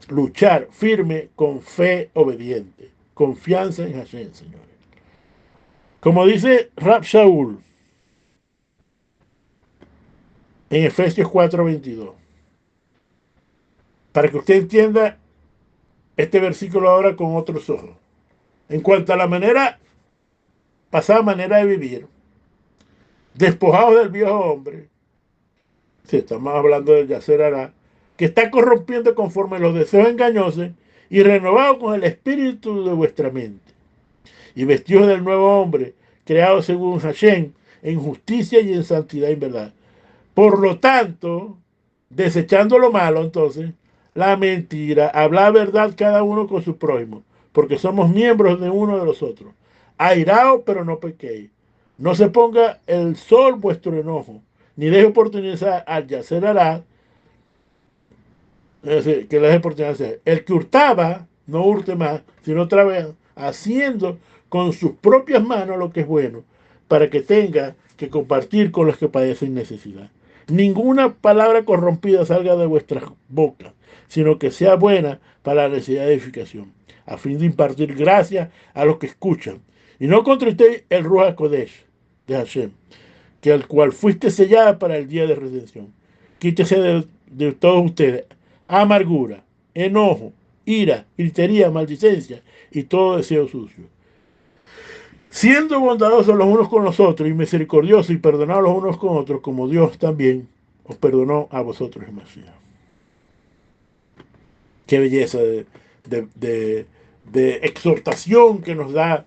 luchar firme con fe obediente, confianza en Hashem, señores. Como dice Rab Shaul en Efesios 4:22, para que usted entienda este versículo ahora con otros ojos. En cuanto a la pasada manera de vivir, despojados del viejo hombre, si estamos hablando del Yacer Hará, que está corrompiendo conforme los deseos engañosos y renovado con el espíritu de vuestra mente, y vestidos del nuevo hombre, creado según Hashem, en justicia y en santidad y en verdad. Por lo tanto, desechando lo malo, entonces, la mentira, habla verdad cada uno con su prójimo, porque somos miembros de uno de los otros. Airaos, pero no pequéis. No se ponga el sol vuestro enojo, ni deje oportunidad al Yacer Hará, es decir, que le deje oportunidad de hacer. El que hurtaba, no hurte más, sino otra vez haciendo con sus propias manos lo que es bueno, para que tenga que compartir con los que padecen necesidad. Ninguna palabra corrompida salga de vuestras bocas, sino que sea buena para la necesidad de edificación, a fin de impartir gracia a los que escuchan. Y no contristéis el Ruach Kodesh de Hashem, que al cual fuiste sellada para el día de redención. Quítese de todos ustedes amargura, enojo, ira, gritería, maldicencia y todo deseo sucio. Siendo bondadosos los unos con los otros y misericordiosos y perdonados los unos con otros, como Dios también os perdonó a vosotros en Mashiach. Qué belleza de exhortación que nos da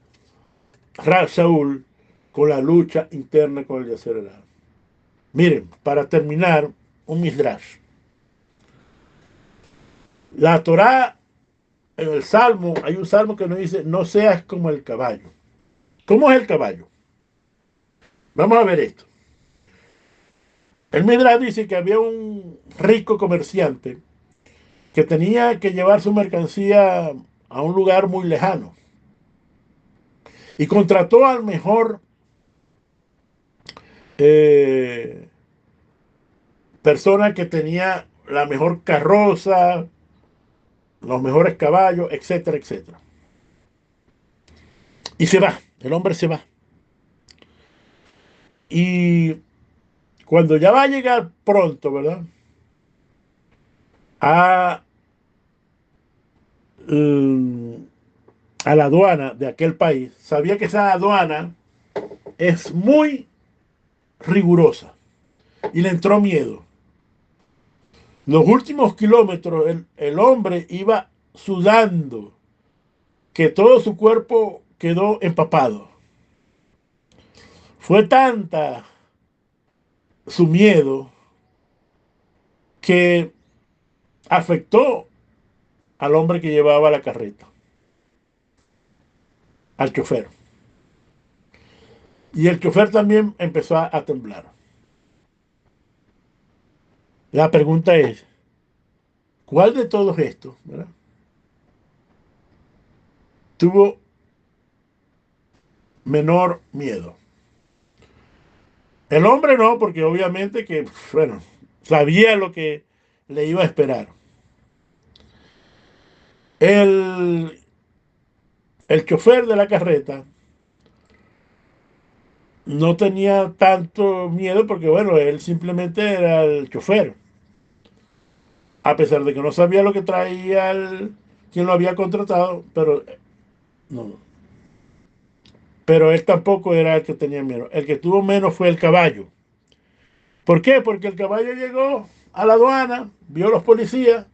Rab Shaul con la lucha interna con el Yacer Hará. Miren, para terminar, un midrash. La Torá, en el Salmo, hay un Salmo que nos dice, no seas como el caballo. ¿Cómo es el caballo? Vamos a ver esto. El Midrash dice que había un rico comerciante que tenía que llevar su mercancía a un lugar muy lejano y contrató al mejor eh, persona que tenía la mejor carroza, los mejores caballos, etcétera, etcétera. Y se va, el hombre se va. Y cuando ya va a llegar pronto, ¿verdad? A, um, a la aduana de aquel país, sabía que esa aduana es muy rigurosa y le entró miedo. Los últimos kilómetros el hombre iba sudando, que todo su cuerpo quedó empapado. Fue tanta su miedo que afectó al hombre que llevaba la carreta, al chofer. Y el chofer también empezó a temblar. La pregunta es, ¿cuál de todos estos, ¿verdad?, tuvo menor miedo? El hombre no, porque obviamente que, bueno, sabía lo que le iba a esperar. El, el chofer de la carreta no tenía tanto miedo porque, bueno, él simplemente era el chofer. A pesar de que no sabía lo que traía quien lo había contratado, pero no. Pero él tampoco era el que tenía miedo. El que tuvo menos fue el caballo. ¿Por qué? Porque el caballo llegó a la aduana, vio a los policías,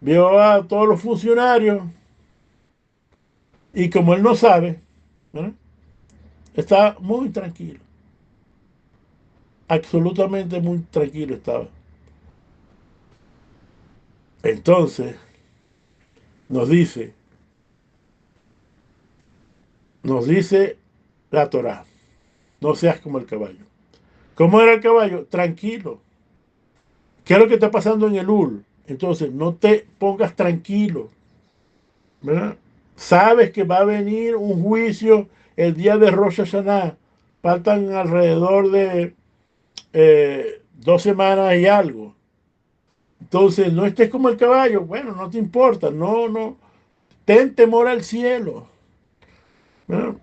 vio a todos los funcionarios Y como él no sabe, ¿verdad? Está muy tranquilo, absolutamente muy tranquilo estaba. Entonces nos dice, nos dice la Torá, no seas como el caballo. ¿Cómo era el caballo? Tranquilo. ¿Qué es lo que está pasando en el Ul? Entonces, no te pongas tranquilo, ¿verdad? Sabes que va a venir un juicio el día de Rosh Hashanah. Faltan alrededor de 2 semanas y algo. Entonces, no estés como el caballo. Bueno, no te importa. No, no. Ten temor al cielo. ¿No?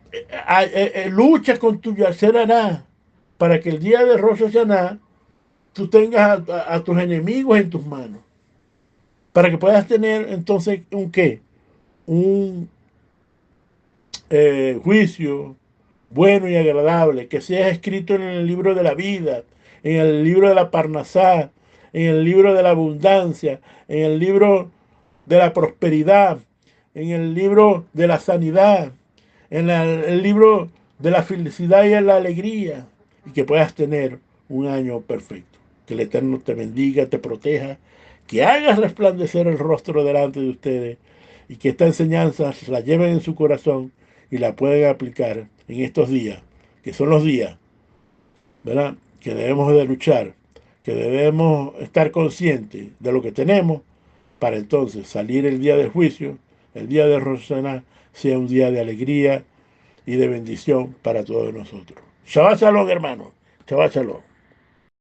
Lucha con tu Yasser Hará para que el día de Rosh Hashanah tú tengas a tus enemigos en tus manos. Para que puedas tener entonces un qué? Un juicio bueno y agradable, que sea escrito en el libro de la vida, en el libro de la Parnasá, en el libro de la abundancia, en el libro de la prosperidad, en el libro de la sanidad, en el libro de la felicidad y la alegría, y que puedas tener un año perfecto. Que el Eterno te bendiga, te proteja, que hagas resplandecer el rostro delante de ustedes y que esta enseñanza la lleven en su corazón y la pueden aplicar en estos días, que son los días, ¿verdad? Que debemos de luchar, que debemos estar conscientes de lo que tenemos para entonces salir el día del juicio, el día de Rosana, sea un día de alegría y de bendición para todos nosotros. Shabbat Shalom, hermano. Shabbat Shalom.